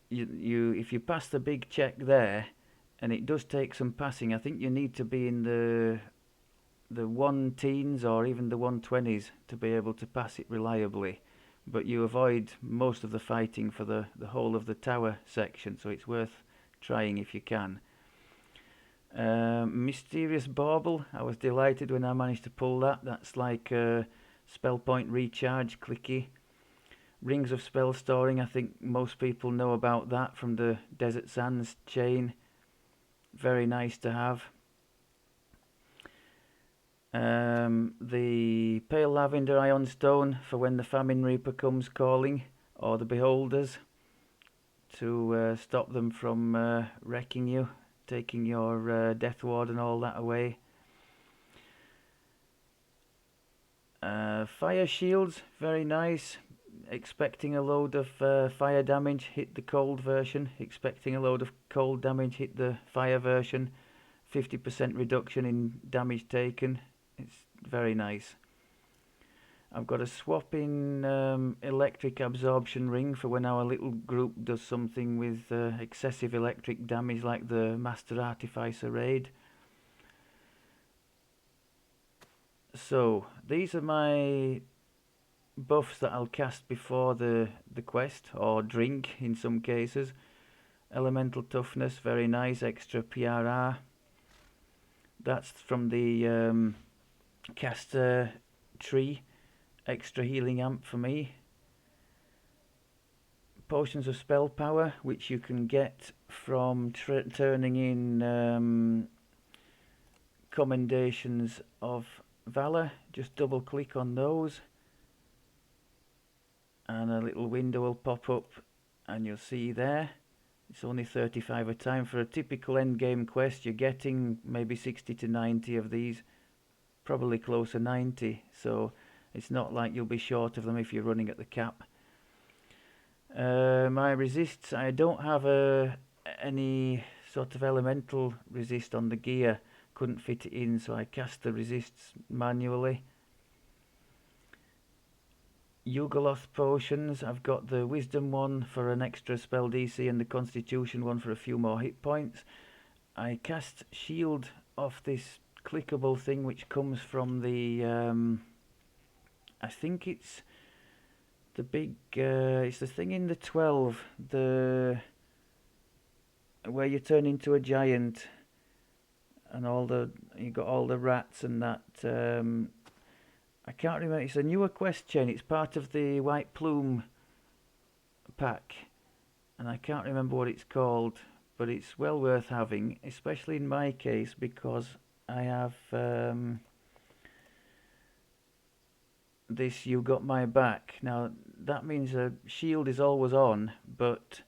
If you pass the big check there, and it does take some passing, I think you need to be in the 1-teens or even the 120s to be able to pass it reliably. But you avoid most of the fighting for the whole of the tower section, so it's worth trying if you can. Mysterious Bauble, I was delighted when I managed to pull that. That's like a spell point recharge, clicky. Rings of Spell Storing, I think most people know about that from the Desert Sands chain. Very nice to have. The Pale Lavender Ion Stone for when the Famine Reaper comes calling, or the Beholders, to stop them from wrecking you, taking your Death Ward and all that away. Fire Shields, very nice. Expecting a load of fire damage, hit the cold version. Expecting a load of cold damage, hit the fire version. 50% reduction in damage taken. It's very nice. I've got a swap in electric absorption ring for when our little group does something with excessive electric damage, like the Master Artificer raid. So these are my buffs that I'll cast before the quest, or drink in some cases. Elemental Toughness, very nice, extra PRR. That's from the caster tree, extra healing amp for me. Potions of Spellpower, which you can get from turning in Commendations of Valor. Just double click on those and a little window will pop up and you'll see there. It's only 35 a time. For a typical endgame quest, you're getting maybe 60 to 90 of these, probably closer 90, so it's not like you'll be short of them if you're running at the cap. My resists, I don't have any sort of elemental resist on the gear, couldn't fit it in, so I cast the resists manually. Yugoloth potions, I've got the wisdom one for an extra spell DC and the constitution one for a few more hit points. I cast shield off this clickable thing which comes from the I think it's the big it's the thing in the 12, the where you turn into a giant and you got all the rats and that. I can't remember. It's a newer quest chain. It's part of the White Plume pack, and I can't remember what it's called, but it's well worth having, especially in my case because I have this You Got My Back. Now that means a shield is always on, but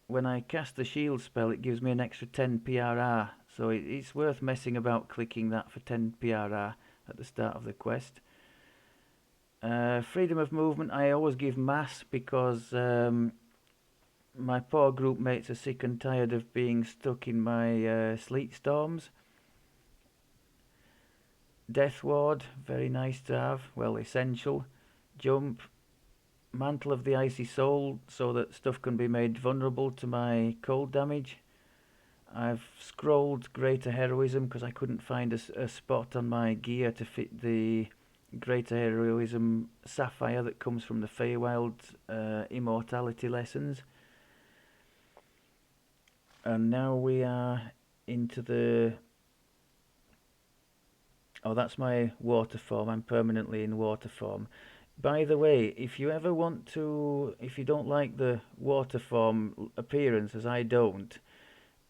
when I cast the shield spell it gives me an extra 10 PRR, so it's worth messing about clicking that for 10 PRR at the start of the quest. Freedom of movement, I always give mass because my poor group mates are sick and tired of being stuck in my sleet storms. Death Ward, very nice to have, well, essential. Jump, Mantle of the Icy Soul, so that stuff can be made vulnerable to my cold damage. I've scrolled Greater Heroism because I couldn't find a spot on my gear to fit the Greater Heroism Sapphire that comes from the Feywild Immortality lessons. And now we are into the... Oh, that's my water form. I'm permanently in water form. By the way, if you ever want to... If you don't like the water form appearance, as I don't,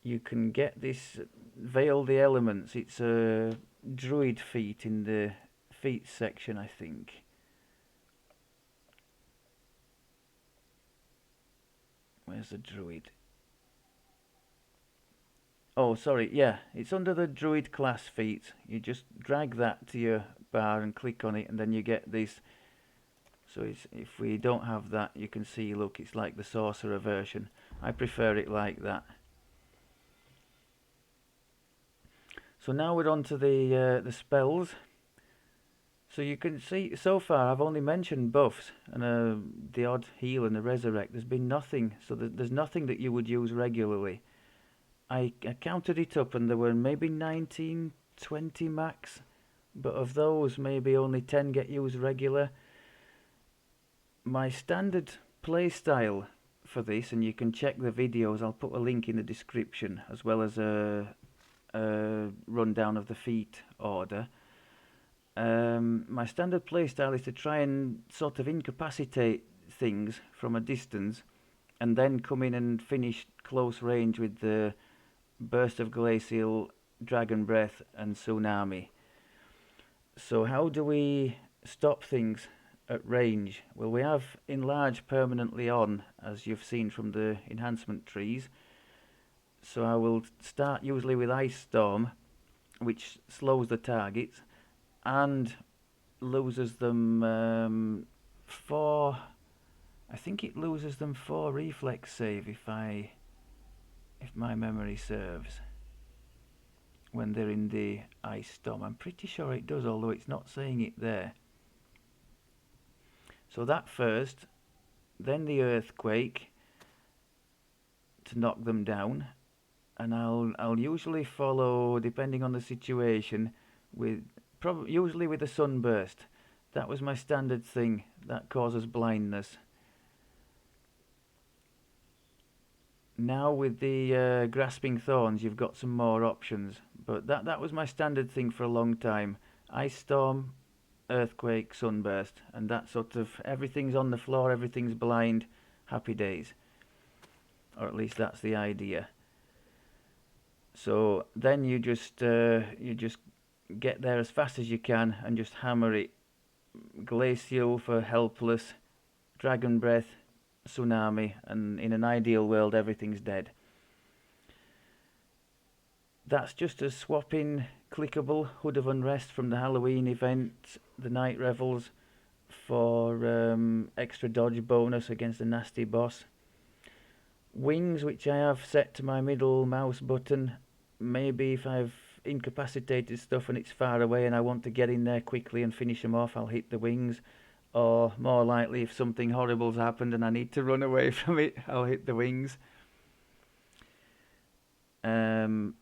you can get this Veil the Elements. It's a Druid feat in the feet section, I think. Where's the Druid? Oh, sorry, yeah, it's under the Druid class feat. You just drag that to your bar and click on it, and then you get this So if we don't have that, you can see, look, it's like the sorcerer version. I prefer it like that. So now we're on to the spells. So you can see, so far I've only mentioned buffs and the odd heal and the resurrect. There's been nothing, so there's nothing that you would use regularly. I counted it up and there were maybe 19, 20 max, but of those maybe only 10 get used regular. My standard playstyle for this, and you can check the videos, I'll put a link in the description, as well as a rundown of the feat order. My standard playstyle is to try and sort of incapacitate things from a distance, and then come in and finish close range with the burst of Glacial, Dragon Breath and Tsunami. So how do we stop things at range? Well, we have enlarge permanently on, as you've seen from the enhancement trees. So I will start usually with Ice Storm, which slows the targets and loses them 4. I think it loses them 4 reflex save if my memory serves, when they're in the Ice Storm. I'm pretty sure it does, although it's not saying it there. So that first, then the Earthquake to knock them down, and I'll usually follow, depending on the situation, with usually with a Sunburst. That was my standard thing. That causes blindness. Now with the Grasping Thorns, you've got some more options, but that was my standard thing for a long time. Ice Storm, Earthquake, Sunburst, and that sort of, everything's on the floor, everything's blind, happy days. Or at least that's the idea. So then you just get there as fast as you can and just hammer it. Glacial for helpless, Dragon Breath, Tsunami, and in an ideal world everything's dead. That's just a swap-in clickable Hood of Unrest from the Halloween event, the Night Revels, for extra dodge bonus against a nasty boss. Wings, which I have set to my middle mouse button. Maybe if I've incapacitated stuff and it's far away and I want to get in there quickly and finish them off, I'll hit the wings. Or more likely, if something horrible's happened and I need to run away from it, I'll hit the wings. Panacea,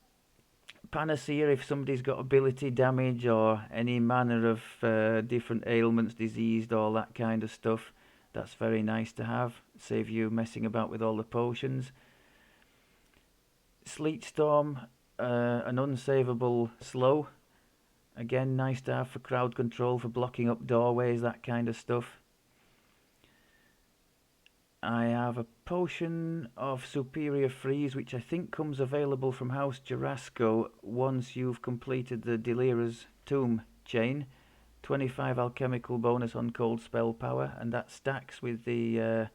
if somebody's got ability damage or any manner of different ailments, diseased, all that kind of stuff, that's very nice to have. Save you messing about with all the potions. Sleet Storm, an unsavable slow. Again, nice to have for crowd control, for blocking up doorways, that kind of stuff. I have a potion of Superior Freeze, which I think comes available from House Jarasco once you've completed the Delira's Tomb chain. 25 alchemical bonus on cold spell power, and that stacks with the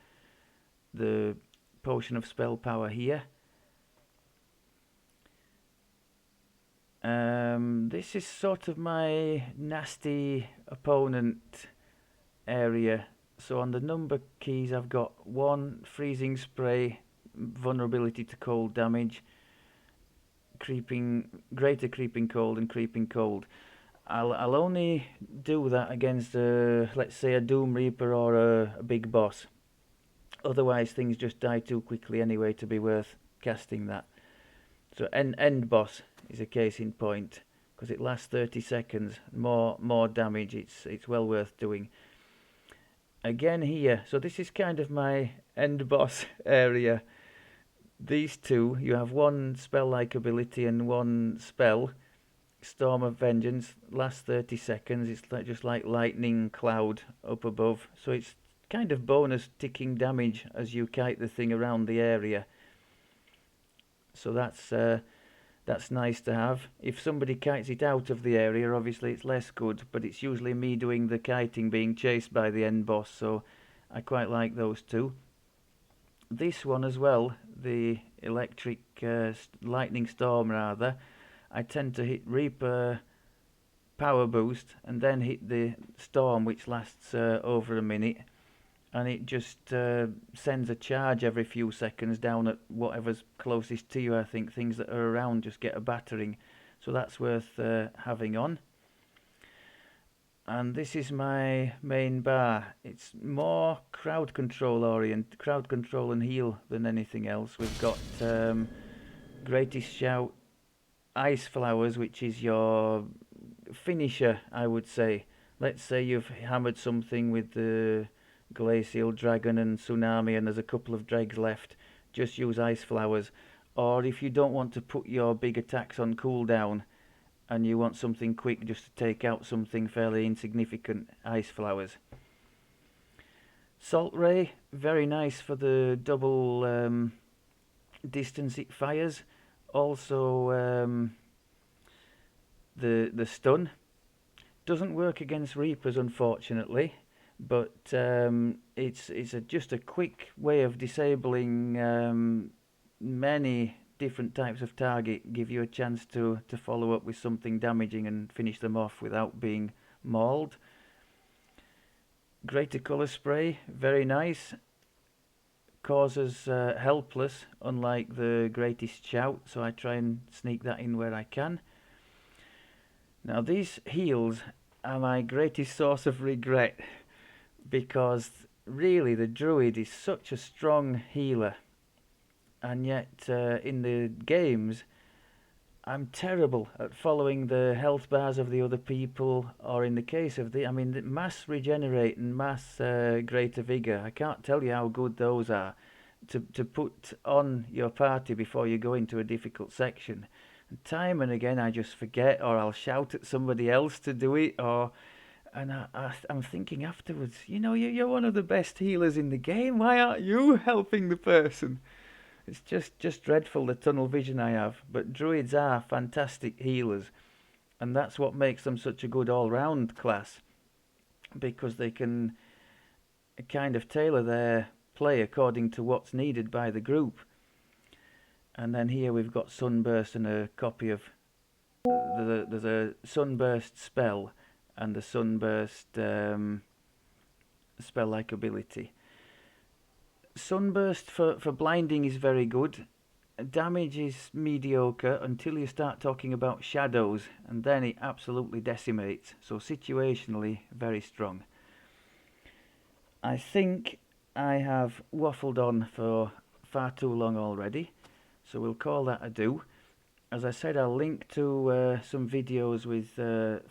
potion of spell power here. This is sort of my nasty opponent area. So on the number keys I've got 1 freezing spray, vulnerability to cold damage, greater creeping cold and creeping cold. I'll only do that against let's say a Doom Reaper or a big boss. Otherwise things just die too quickly anyway to be worth casting that. So end boss is a case in point, because it lasts 30 seconds, more damage, it's well worth doing. Again here, so this is kind of my end boss area. These two, you have 1 spell-like ability and 1 spell. Storm of Vengeance, lasts 30 seconds, it's just like lightning cloud up above. So it's kind of bonus ticking damage as you kite the thing around the area. So that's nice to have. If somebody kites it out of the area, obviously it's less good, but it's usually me doing the kiting being chased by the end boss, so I quite like those two. This one as well, the lightning storm rather, I tend to hit Reaper power boost and then hit the storm, which lasts over a minute, and it just sends a charge every few seconds down at whatever's closest to you. I think things that are around just get a battering, so that's worth having on. And this is my main bar. It's more crowd control and heal than anything else. We've got Greatest Shout, Ice Flowers, which is your finisher, I would say. Let's say you've hammered something with the Glacial, Dragon and Tsunami and there's a couple of dregs left. Just use Ice Flowers. Or if you don't want to put your big attacks on cooldown, and you want something quick just to take out something fairly insignificant, Ice Flowers. Salt Ray, very nice for the double distance it fires. Also the stun. Doesn't work against Reapers, unfortunately, but it's just a quick way of disabling many different types of target, give you a chance to follow up with something damaging and finish them off without being mauled. Greater Colour Spray, very nice. Causes helpless, unlike the Greatest Shout, so I try and sneak that in where I can. Now these heals are my greatest source of regret, because really the Druid is such a strong healer. And yet, in the games, I'm terrible at following the health bars of the other people, or in the case of the mass regenerate and mass greater vigor. I can't tell you how good those are to put on your party before you go into a difficult section. And time and again, I just forget, or I'll shout at somebody else to do it, and I'm thinking afterwards, you're one of the best healers in the game. Why aren't you helping the person? It's just dreadful, the tunnel vision I have. But Druids are fantastic healers, and that's what makes them such a good all-round class, because they can kind of tailor their play according to what's needed by the group. And then here we've got Sunburst and a copy of... There's a Sunburst spell and a Sunburst spell-like ability. Sunburst for blinding is very good. Damage is mediocre until you start talking about shadows, and then it absolutely decimates. So situationally, very strong. I think I have waffled on for far too long already, so we'll call that a do. As I said, I'll link to some videos with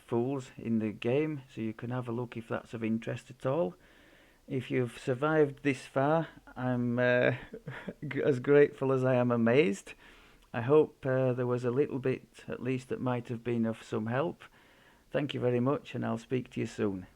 fools in the game, so you can have a look if that's of interest at all. If you've survived this far, I'm as grateful as I am amazed. I hope there was a little bit, at least, that might have been of some help. Thank you very much, and I'll speak to you soon.